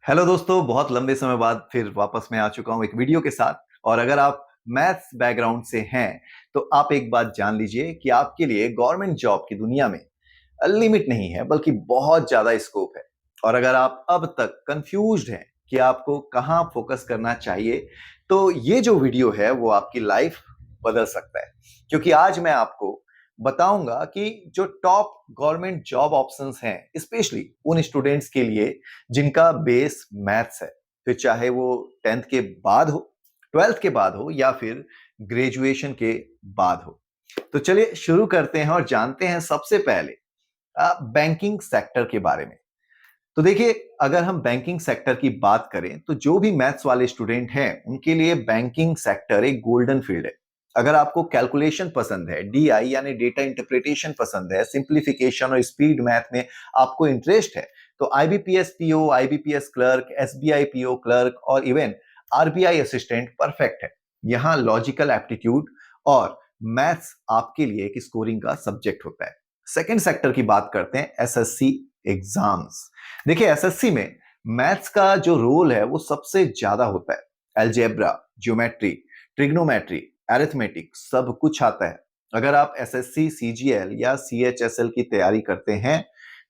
Hello दोस्तों, बहुत लंबे समय बाद फिर वापस मैं आ चुका हूं एक वीडियो के साथ। और अगर आप मैथ्स बैकग्राउंड से हैं तो आप एक बात जान लीजिए कि आपके लिए गवर्नमेंट जॉब की दुनिया में लिमिट नहीं है बल्कि बहुत ज्यादा स्कोप है। और अगर आप अब तक कंफ्यूज्ड हैं कि आपको कहां फोकस करना चाहिए तो ये जो वीडियो है वो आपकी लाइफ बदल सकता है। क्योंकि आज मैं आपको बताऊंगा कि जो टॉप गवर्नमेंट जॉब ऑप्शंस हैं स्पेशली उन स्टूडेंट्स के लिए जिनका बेस मैथ्स है, फिर चाहे वो 10th के बाद हो, 12th के बाद हो या फिर ग्रेजुएशन के बाद हो। तो चलिए शुरू करते हैं और जानते हैं सबसे पहले बैंकिंग सेक्टर के बारे में। तो देखिए, अगर हम बैंकिंग सेक्टर की बात करें तो जो भी मैथ्स वाले स्टूडेंट हैं उनके लिए बैंकिंग सेक्टर एक गोल्डन फील्ड है। अगर आपको कैलकुलेशन पसंद है, डीआई यानी डेटा इंटरप्रिटेशन पसंद है, सिंप्लीफिकेशन और स्पीड मैथ में आपको इंटरेस्ट है, तो IBPS PO, IBPS clerk, SBI PO clerk और इवन आरबीआई असिस्टेंट परफेक्ट है। यहाँ लॉजिकल एप्टीट्यूड और मैथ्स आपके लिए एक स्कोरिंग का सब्जेक्ट होता है। सेकेंड सेक्टर की बात करते हैं, एसएससी एग्जाम्स। देखिए, एसएससी में मैथ्स का जो रोल है वो सबसे ज्यादा होता है। अलजेब्रा, ज्योमेट्री, ट्रिग्नोमेट्री, अरिथमेटिक सब कुछ आता है। अगर आप एसएससी, सीजीएल या सीएचएसएल की तैयारी करते हैं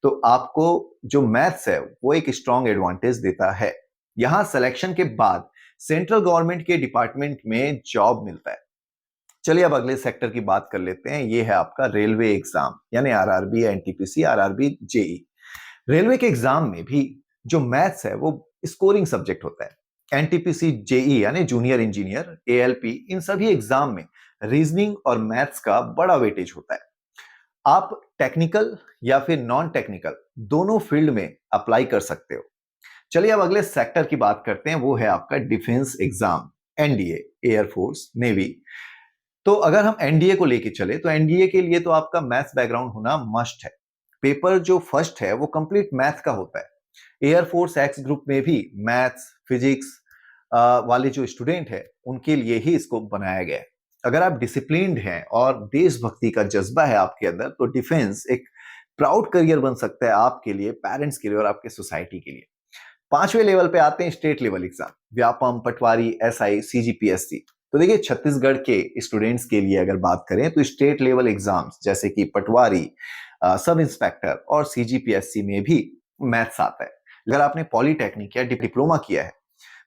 तो आपको जो मैथ्स है वो एक स्ट्रॉन्ग एडवांटेज देता है। यहां सिलेक्शन के बाद सेंट्रल गवर्नमेंट के डिपार्टमेंट में जॉब मिलता है। चलिए अब अगले सेक्टर की बात कर लेते हैं। ये है आपका रेलवे एग्जाम यानी RRB, NTPC, RRB, JE. Railway के एग्जाम में भी जो मैथ्स है वो स्कोरिंग सब्जेक्ट होता है। एनटीपीसी, जेई यानी जूनियर इंजीनियर, एएलपी, इन सभी एग्जाम में रीजनिंग और मैथ्स का बड़ा वेटेज होता है। आप टेक्निकल या फिर नॉन टेक्निकल दोनों फील्ड में अप्लाई कर सकते हो। चलिए अब अगले सेक्टर की बात करते हैं, वो है आपका defence exam, NDA, air force, navy. तो अगर हम एनडीए को लेके चले तो एनडीए के लिए तो आपका मैथ्स बैकग्राउंड होना मस्ट है। पेपर जो फर्स्ट है वो कंप्लीट मैथ का होता है। एयरफोर्स एक्स ग्रुप में भी मैथ्स, फिजिक्स वाले जो स्टूडेंट है उनके लिए ही इसको बनाया गया है। अगर आप डिसिप्लिन्ड हैं और देशभक्ति का जज्बा है आपके अंदर तो डिफेंस एक प्राउड करियर बन सकता है आपके लिए, पेरेंट्स के लिए और आपके सोसाइटी के लिए। पांचवें लेवल पे आते हैं स्टेट लेवल एग्जाम, व्यापम, पटवारी, एसआई, सीजीपीएससी। तो देखिए, छत्तीसगढ़ के स्टूडेंट्स के लिए अगर बात करें तो स्टेट लेवल एग्जाम्स जैसे कि पटवारी, सब इंस्पेक्टर और सीजीपीएससी में भी मैथ्स आता है। अगर आपने पॉलिटेक्निक या डिप्लोमा किया है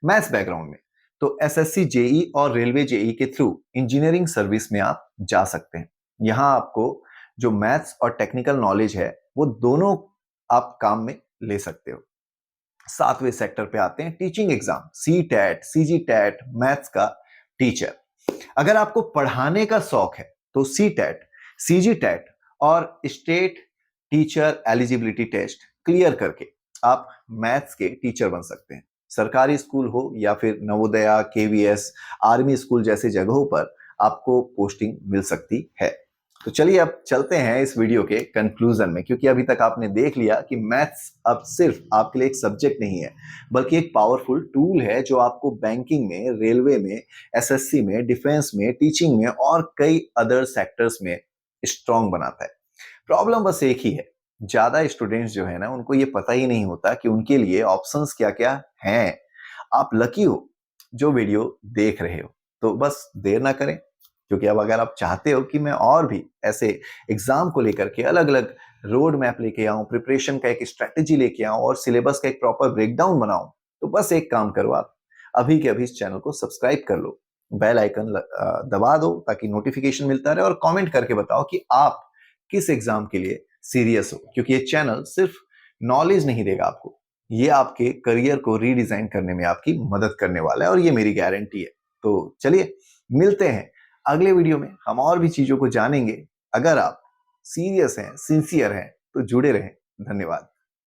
मैथ्स बैकग्राउंड में तो एसएससी जेई और रेलवे जेई के थ्रू इंजीनियरिंग सर्विस में आप जा सकते हैं। यहाँ आपको जो मैथ्स और टेक्निकल नॉलेज है वो दोनों आप काम में ले सकते हो। सातवें सेक्टर पे आते हैं teaching exam, C TET, CG TET, maths का टीचर। अगर आपको पढ़ाने का शौक है तो सी टैट, सीजी टैट और state teacher eligibility test clear करके आप मैथ्स के टीचर बन सकते हैं। सरकारी स्कूल हो या फिर नवोदया, केवीएस, आर्मी स्कूल जैसे जगहों पर आपको पोस्टिंग मिल सकती है। तो चलिए अब चलते हैं इस वीडियो के कंक्लूजन में, क्योंकि अभी तक आपने देख लिया कि मैथ्स अब सिर्फ आपके लिए एक सब्जेक्ट नहीं है बल्कि एक पावरफुल टूल है जो आपको बैंकिंग में, रेलवे में, एसएससी में, डिफेंस में, टीचिंग में और कई अदर सेक्टर्स में स्ट्रांग बनाता है। प्रॉब्लम बस एक ही है, ज्यादा स्टूडेंट्स जो है ना उनको ये पता ही नहीं होता कि उनके लिए ऑप्शंस क्या क्या हैं। आप लकी हो जो वीडियो देख रहे हो, तो बस देर ना करें, क्योंकि अब अगर आप चाहते हो कि मैं और भी ऐसे एग्जाम को लेकर के अलग अलग रोड मैप लेके आऊं, प्रिपरेशन का एक स्ट्रेटेजी लेके आऊं और सिलेबस का एक प्रॉपर ब्रेकडाउन बनाऊं, तो बस एक काम करो, आप अभी के अभी इस चैनल को सब्सक्राइब कर लो, बेल आइकन दबा दो ताकि नोटिफिकेशन मिलता रहे और कमेंट करके बताओ कि आप किस एग्जाम के लिए सीरियस हो। क्योंकि ये चैनल सिर्फ नॉलेज नहीं देगा आपको, ये आपके करियर को रीडिजाइन करने में आपकी मदद करने वाला है और ये मेरी गारंटी है। तो चलिए मिलते हैं अगले वीडियो में, हम और भी चीजों को जानेंगे। अगर आप सीरियस हैं, सिंसियर हैं तो जुड़े रहें। धन्यवाद।